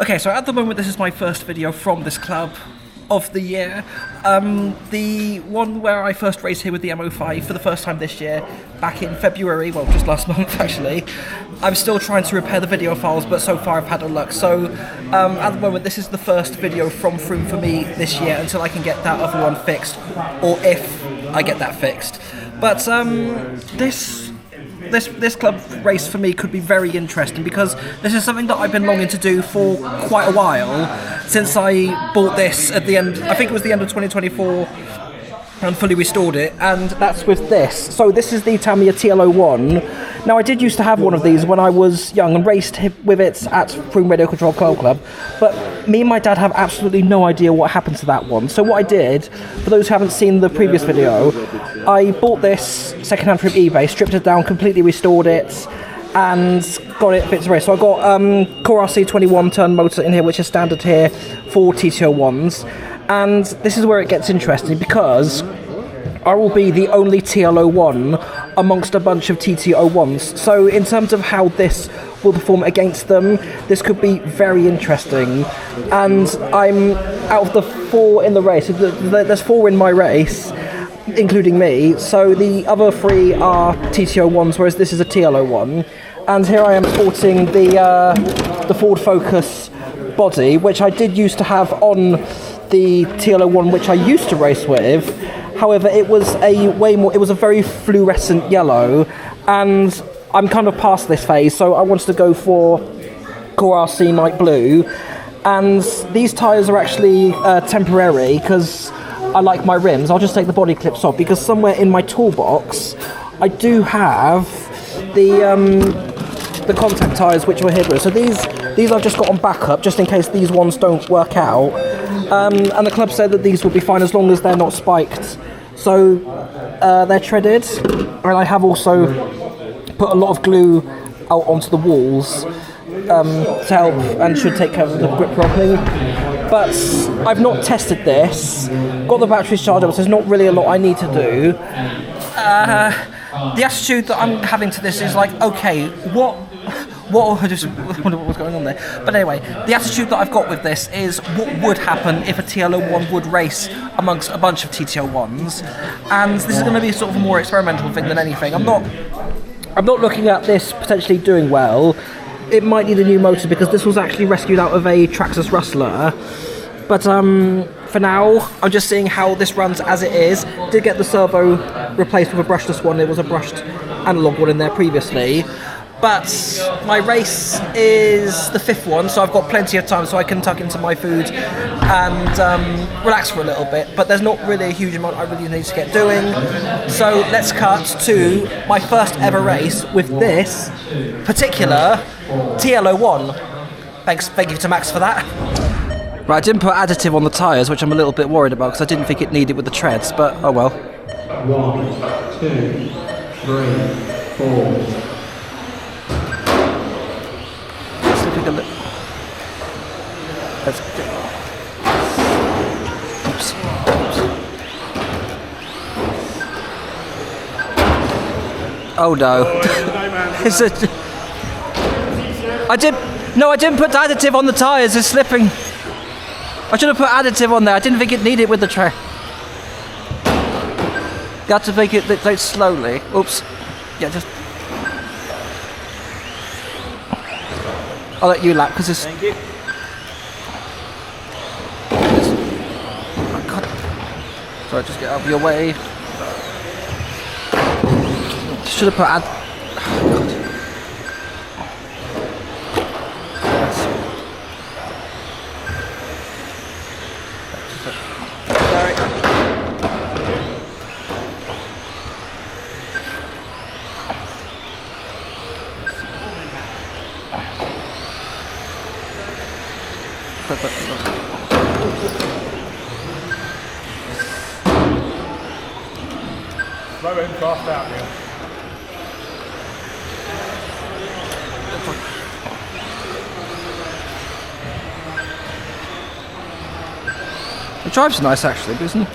Okay, so at the moment this is my first video from this club of the year. The one where I first raced here with the MO5 for the first time this year, back in February, well just last month actually. I'm still trying to repair the video files, but so far I've had no luck. So at the moment this is the first video from Froome for me this year until I can get that other one fixed, or if I get that fixed. But this club race for me could be very interesting because this is something that I've been longing to do for quite a while, since I bought this at the end, I think it was the end of 2024, and fully restored it, and that's with this. So this is the Tamiya TL-01. Now I did used to have one of these when I was young and raced with it at Froome Radio Control Club, but me and my dad have absolutely no idea what happened to that one. So what I did, for those who haven't seen the previous video, I bought this secondhand from eBay, stripped it down, completely restored it, and got it fit to race. So I got Core RC 21 turn motor in here, which is standard here for TT-01s. And this is where it gets interesting because I will be the only TL-01 amongst a bunch of TT-01s. So in terms of how this will perform against them, this could be very interesting. And I'm out of the 4 in the race. There's 4 in my race, including me. So the other 3 are TT-01s, whereas this is a TL-01. And here I am sporting the Ford Focus body, which I did used to have on the TL-01 which I used to race with. However, it was a very fluorescent yellow, and I'm kind of past this phase, so I wanted to go for Core RC Night Blue. And these tyres are actually temporary because I like my rims. I'll just take the body clips off because somewhere in my toolbox I do have the contact tyres which were hidden. So these I've just got on backup just in case these ones don't work out. And the club said that these will be fine as long as they're not spiked. So they're treaded, and I have also put a lot of glue out onto the walls to help and should take care of the grip properly. But I've not tested this, got the batteries charged up, so there's not really a lot I need to do. The attitude that I'm having to this is like, okay, I just wonder what was going on there. But anyway, the attitude that I've got with this is what would happen if a TL-01 would race amongst a bunch of TT-01s, and this is going to be sort of a more experimental thing than anything. I'm not looking at this potentially doing well. It might need a new motor because this was actually rescued out of a Traxxas Rustler. But for now, I'm just seeing how this runs as it is. Did get the servo replaced with a brushless one. There was a brushed analog one in there previously. But my race is the 5th one, so I've got plenty of time so I can tuck into my food and relax for a little bit. But there's not really a huge amount I really need to get doing. So let's cut to my first ever race with this particular TL-01. Thank you to Max for that. Right, I didn't put additive on the tyres, which I'm a little bit worried about because I didn't think it needed with the treads, but oh well. 1, 2, 3, 4. Let's go. Oops. Oh no. Is it? I didn't put additive on the tyres, it's slipping. I should have put additive on there, I didn't think it needed with the tray. You have to make it slowly. Oops. Yeah, just. I'll let you lap because it's. Thank you. Sorry, just get out of your way. Should have put ad. Slow in, fast out here. The drive's nice actually, isn't it?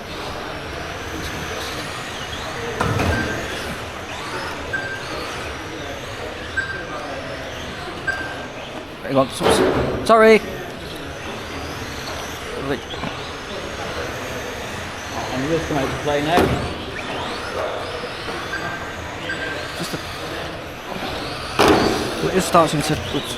Hang on, sorry. And just come out to play now. It is starting to. Oops.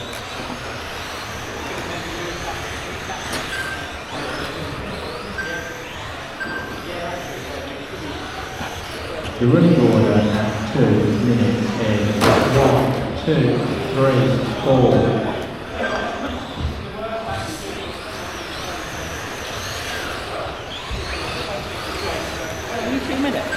The running order at 2 minutes is 1, 2, 3, 4. 2 minutes.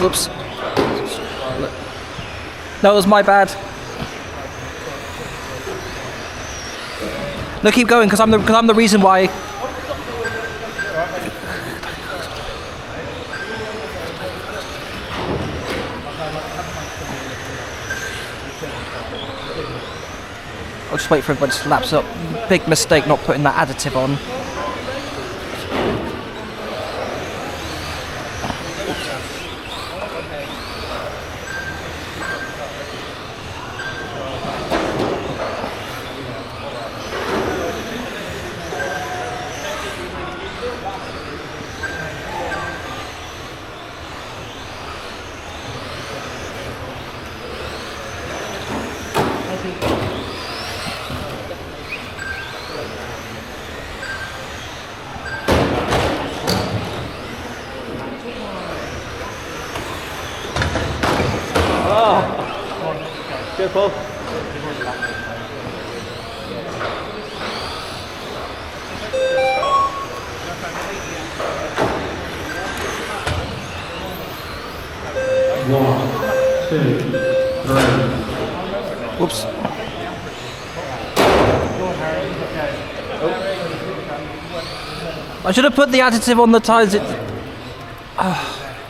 Oops. That was my bad. No, keep going, because I'm the reason why. I'll just wait for everybody to lapse up. Big mistake not putting that additive on. Good, Paul. One, two, three. Whoops. I should have put the additive on the tiles.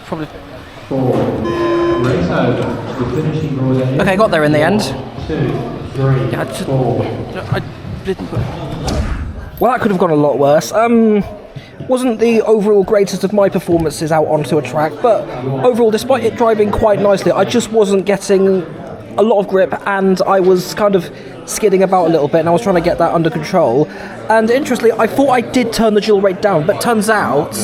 Probably. 4. Race over. The finishing order is Okay, got there in the end. 2, 3, Yeah, I just- 4. I didn't put. Well, that could have gone a lot worse. Wasn't the overall greatest of my performances out onto a track, but overall, despite it driving quite nicely, I just wasn't getting a lot of grip, and I was kind of skidding about a little bit, and I was trying to get that under control. And interestingly, I thought I did turn the dual rate down, but turns out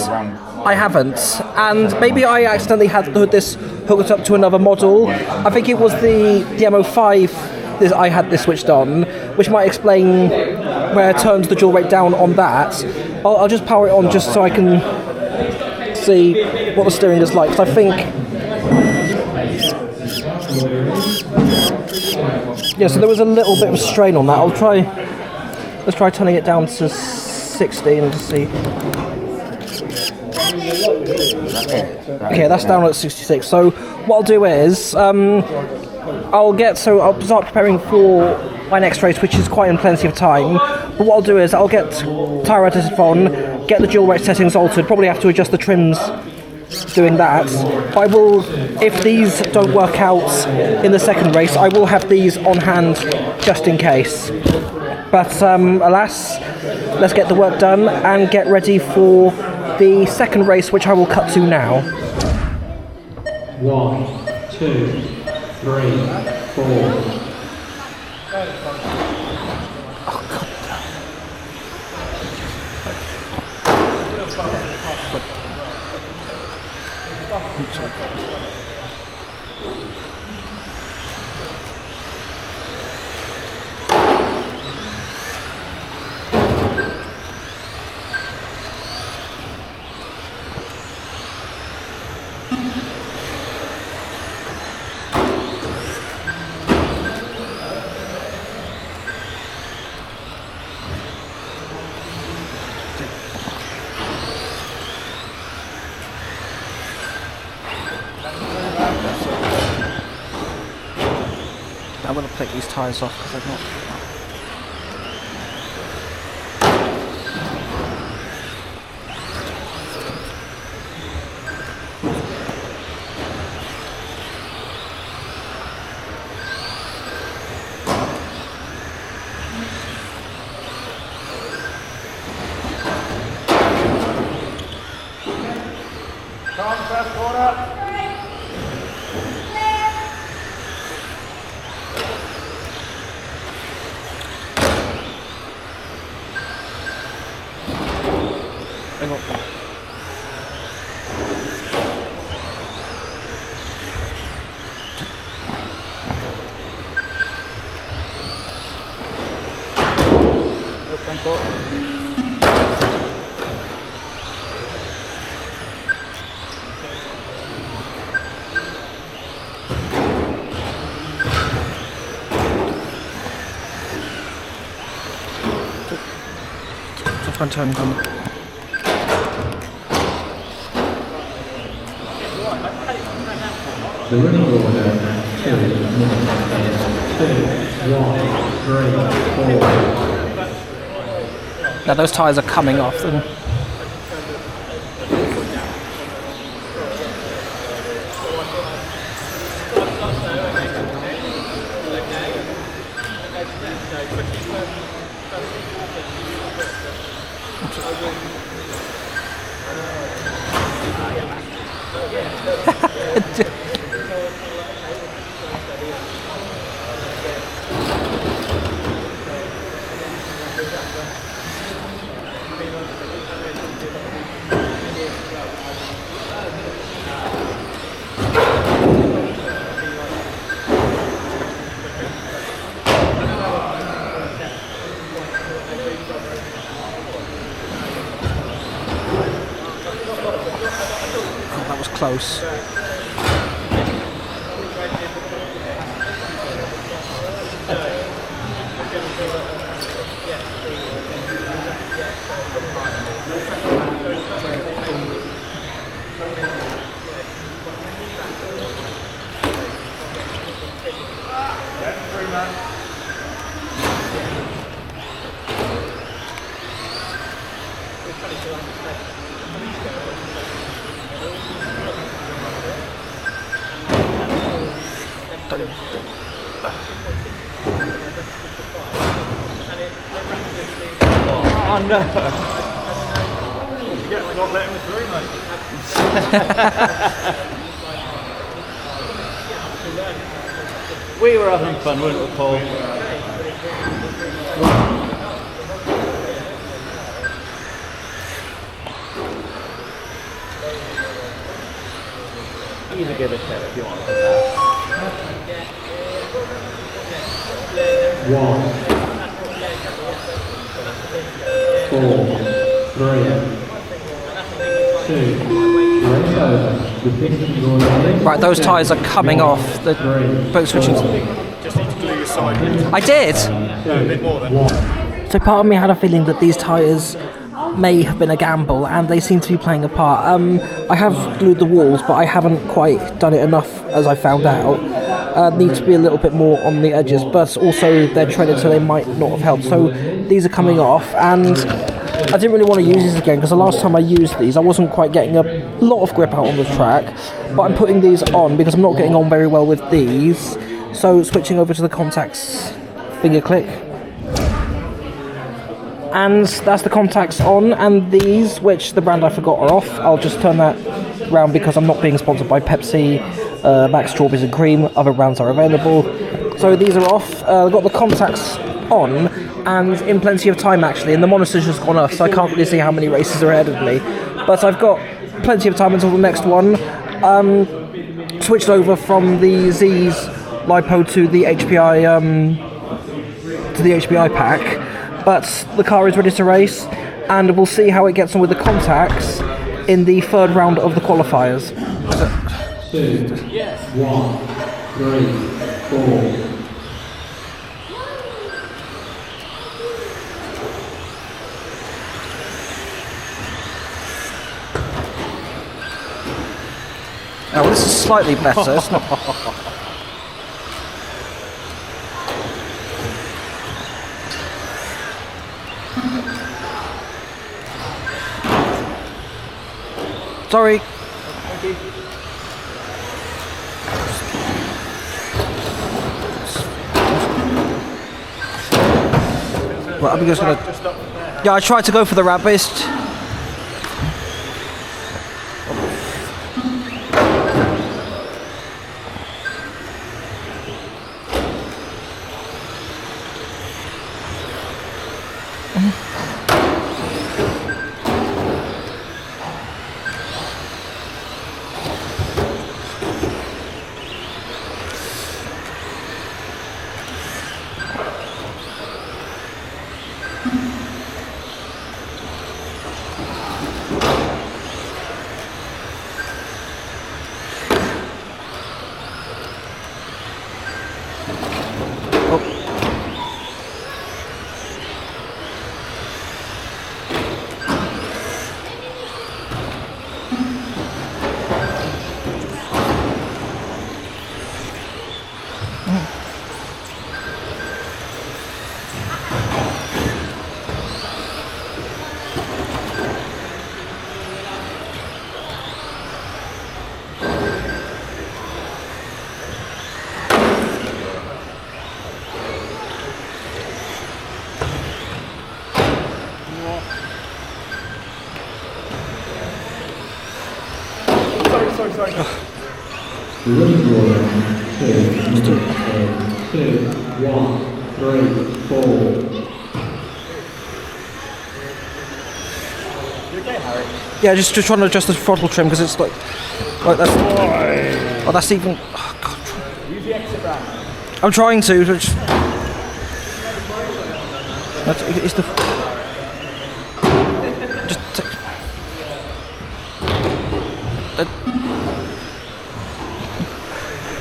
I haven't. And maybe I accidentally had this hooked up to another model. I think it was the MO5 I had this switched on, which might explain where it turns the dual rate down on that. I'll just power it on just so I can see what the steering is like. 'Cause I think, yeah, so there was a little bit of strain on that. Let's try turning it down to 16 and just see. Okay, that's down at 66. So what I'll do is I'll start preparing for my next race, which is quite in plenty of time. But what I'll do is I'll get tyre additive on, get the dual rate settings altered, probably have to adjust the trims doing that. I will, if these don't work out in the second race, I will have these on hand just in case. But alas, let's get the work done and get ready for the second race, which I will cut to now. 1, 2, 3, 4. I'm going to take these tyres off because they're not... First corner. Hang on. Open court. Front turn coming. The running order at 2 minutes is 2, 1, 3, 4. Now those tyres are coming off then. That was close. Oh no! Not letting me through, mate. We were having fun, weren't we, Paul? You can give it a shot if you want. 1, 4, 3, 2, race over. The pistons order. Right, those tyres are coming off. The boat switching. Just need to glue your side in. I did! A bit more then. 1. So part of me had a feeling that these tyres may have been a gamble, and they seem to be playing a part. I have glued the walls, but I haven't quite done it enough, as I found out. Need to be a little bit more on the edges, but also they're treaded, so they might not have helped. So these are coming off, and I didn't really want to use these again, because the last time I used these, I wasn't quite getting a lot of grip out on the track, but I'm putting these on because I'm not getting on very well with these. So switching over to the contacts, finger click. And that's the contacts on, and these, which the brand I forgot are off. I'll just turn that round because I'm not being sponsored by Pepsi, Max Strawberries and Cream. Other brands are available. So these are off. I've got the contacts on, and in plenty of time actually, and the monitor's just gone off, so I can't really see how many races are ahead of me. But I've got plenty of time until the next one. Switched over from the Z's LiPo to the HPI pack. But the car is ready to race, and we'll see how it gets on with the contacts in the third round of the qualifiers. 2, 1, 3, 4. Oh, this is slightly better. It's not... Sorry. Right, I'm just gonna. Yeah, I tried to go for the rat, but it's. The running order 2, 1, 3, 4. You okay, Harry? Yeah, just trying to adjust the throttle trim because it's like that's. Oh, that's even. Oh, God. Use the exit ramp. I'm trying to. It's the. Just.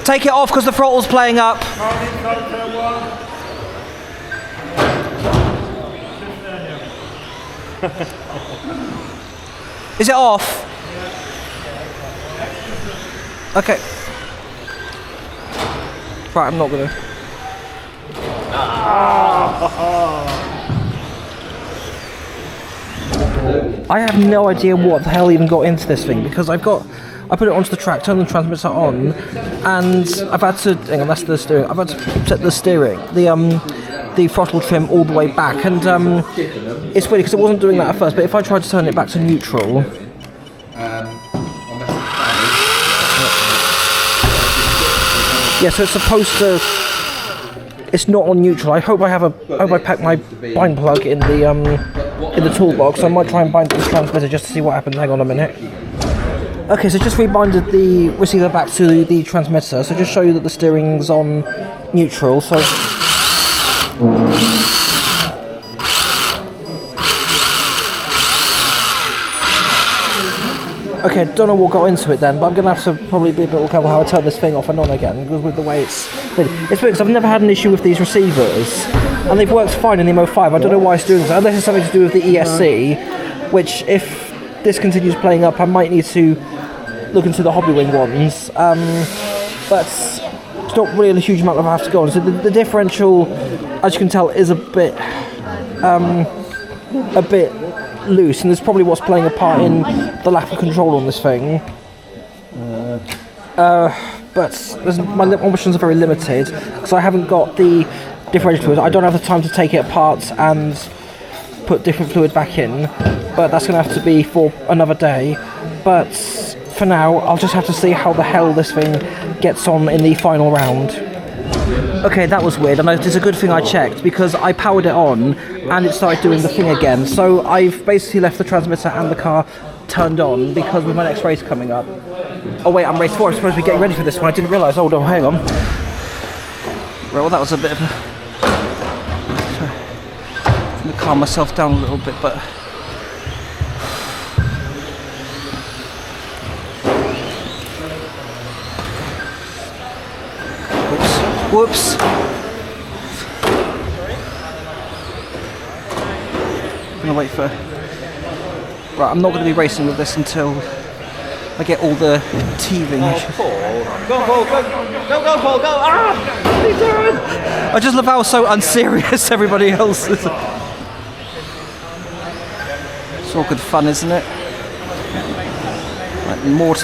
Take it off because the throttle's playing up. Is it off? Okay. Right, I'm not gonna. I have no idea what the hell even got into this thing because I put it onto the track, turned the transmitter on, and I've had to. Hang on, that's the steering. I've had to set the steering, the throttle trim all the way back, and it's weird because it wasn't doing that at first. But if I tried to turn it back to neutral. Yeah, so it's supposed to. It's not on neutral. I hope I pack my bind plug in the toolbox. I might try and bind this transmitter just to see what happens. Hang on a minute. Okay, so just rebinded the receiver back to the transmitter. So just show you that the steering's on neutral. So. Okay, don't know what got into it then, but I'm going to have to probably be a bit more careful how I turn this thing off and on again, because with the way it's weird because I've never had an issue with these receivers, and they've worked fine in the MO5. I don't know why it's doing this, unless it's something to do with the ESC, which if this continues playing up, I might need to look into the Hobbywing ones, but it's not really a huge amount I have to go on. So the differential, as you can tell, is a bit loose, and there's probably what's playing a part in the lack of control on this thing. But my options are very limited because I haven't got the differential fluid. I don't have the time to take it apart and put different fluid back in, but that's going to have to be for another day. But for now, I'll just have to see how the hell this thing gets on in the final round. Okay, that was weird, and it's a good thing I checked because I powered it on and it started doing the thing again. So I've basically left the transmitter and the car turned on because with my next race coming up. Oh wait, I'm race 4. I'm supposed to be getting ready for this one. I didn't realise. Oh no, hang on. Right, well that was a bit of a. I'm going to calm myself down a little bit, but. Whoops. I'm gonna wait for. Right, I'm not gonna be racing with this until I get all the teething. Go, Paul, go, Paul, go! Ah! What are you doing? I just love how so unserious everybody else is. It's all good fun, isn't it? More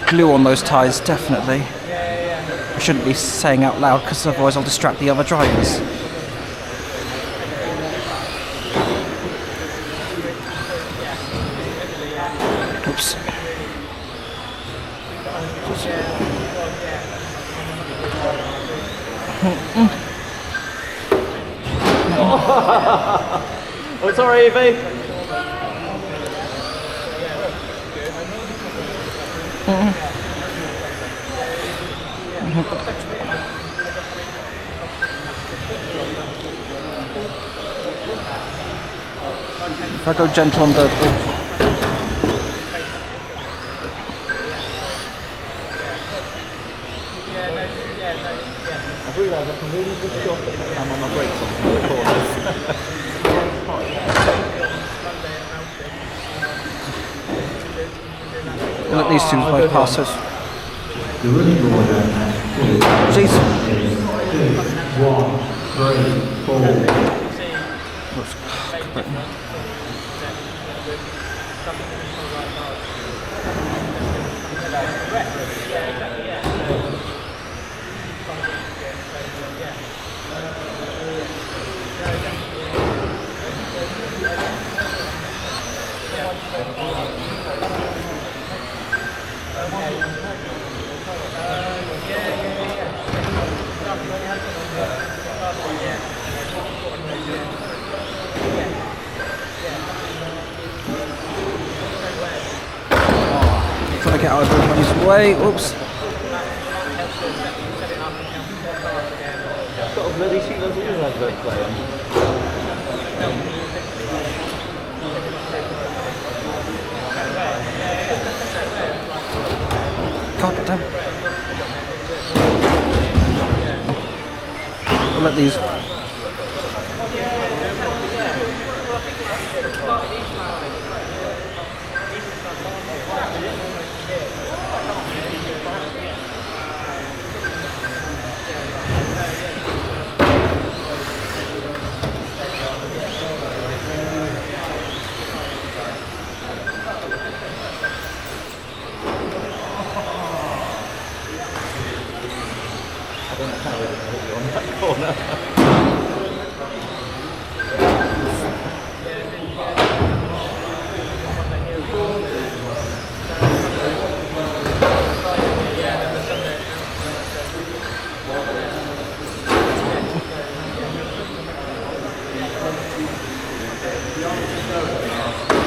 glue on those tyres, definitely. I shouldn't be saying out loud because otherwise I'll distract the other drivers. Oops. Oh, sorry, Evie. If I go gentle on the... I've realised I can really just stop it when I'm on my brakes on the corners. Let these two bypass us. The running order at 2 Jeez. is 2, 1, 3, 4. Trying to get out of everybody's way. Oops. Got a bloody T-01s advert playing. God damn. I'll let these...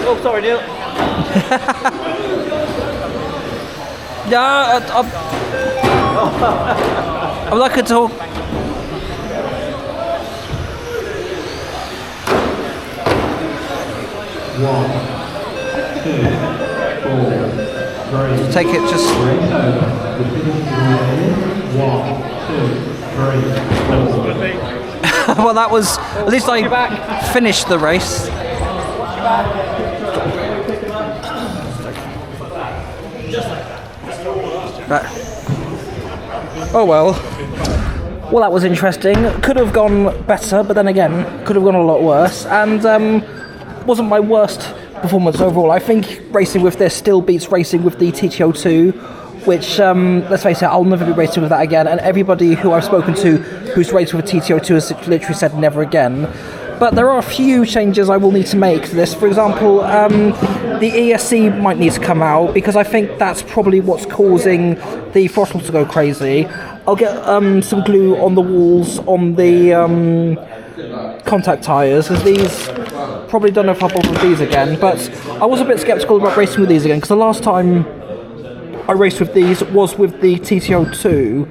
Oh, sorry, Neil. Yeah, I'm like a talk. One, two, four, three. Take it just... Race over. The finishing order is 1, 2, 3, 4. Well, that was... At least I finished the race. Right. Oh well. Well, that was interesting. Could have gone better, but then again, could have gone a lot worse. And wasn't my worst performance overall. I think racing with this still beats racing with the TT-02, which, let's face it, I'll never be racing with that again. And everybody who I've spoken to who's raced with a TT-02 has literally said never again. But there are a few changes I will need to make to this. For example, the ESC might need to come out because I think that's probably what's causing the throttle to go crazy. I'll get some glue on the walls on the contact tyres, because these, probably don't know if I'll bother with these again, but I was a bit sceptical about racing with these again, because the last time I raced with these was with the TT-02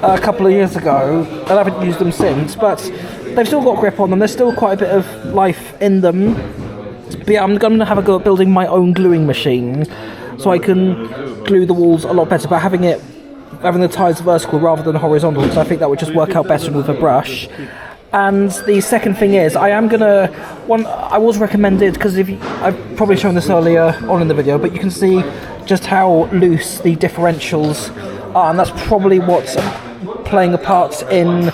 a couple of years ago, and I haven't used them since, but they've still got grip on them, there's still quite a bit of life in them. But yeah, I'm going to have a go at building my own gluing machine, so I can glue the walls a lot better, but having the tyres vertical rather than horizontal, because I think that would just work out better with a brush. And the second thing is, I was recommended, because I've probably shown this earlier on in the video, but you can see just how loose the differentials are, and that's probably what's playing a part in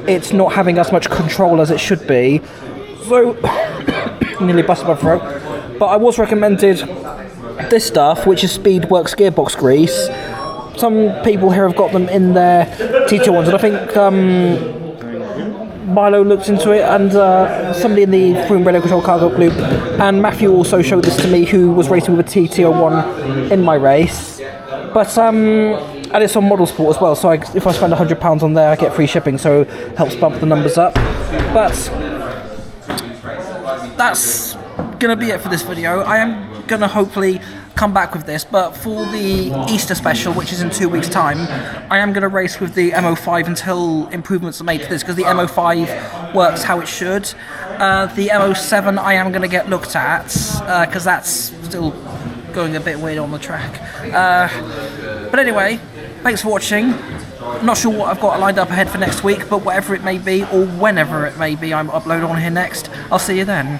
it's not having as much control as it should be. So, nearly busted my throat. But I was recommended this stuff, which is Speedworks gearbox grease. Some people here have got them in their TT-01s, and I think Milo looked into it, and somebody in the Room Radio Control Cargo Loop, and Matthew also showed this to me, who was racing with a TT-01 in my race. But and it's on Model Sport as well, so if I spend £100 on there, I get free shipping, so it helps bump the numbers up. But that's gonna be it for this video. I am gonna hopefully come back with this, but for the Easter special, which is in 2 weeks' time, I am gonna race with the MO5 until improvements are made to this, because the MO5 works how it should. The MO7 I am gonna get looked at, because that's still going a bit weird on the track. But anyway, thanks for watching. I'm not sure what I've got lined up ahead for next week, but whatever it may be, or whenever it may be I'm uploading on here next, I'll see you then.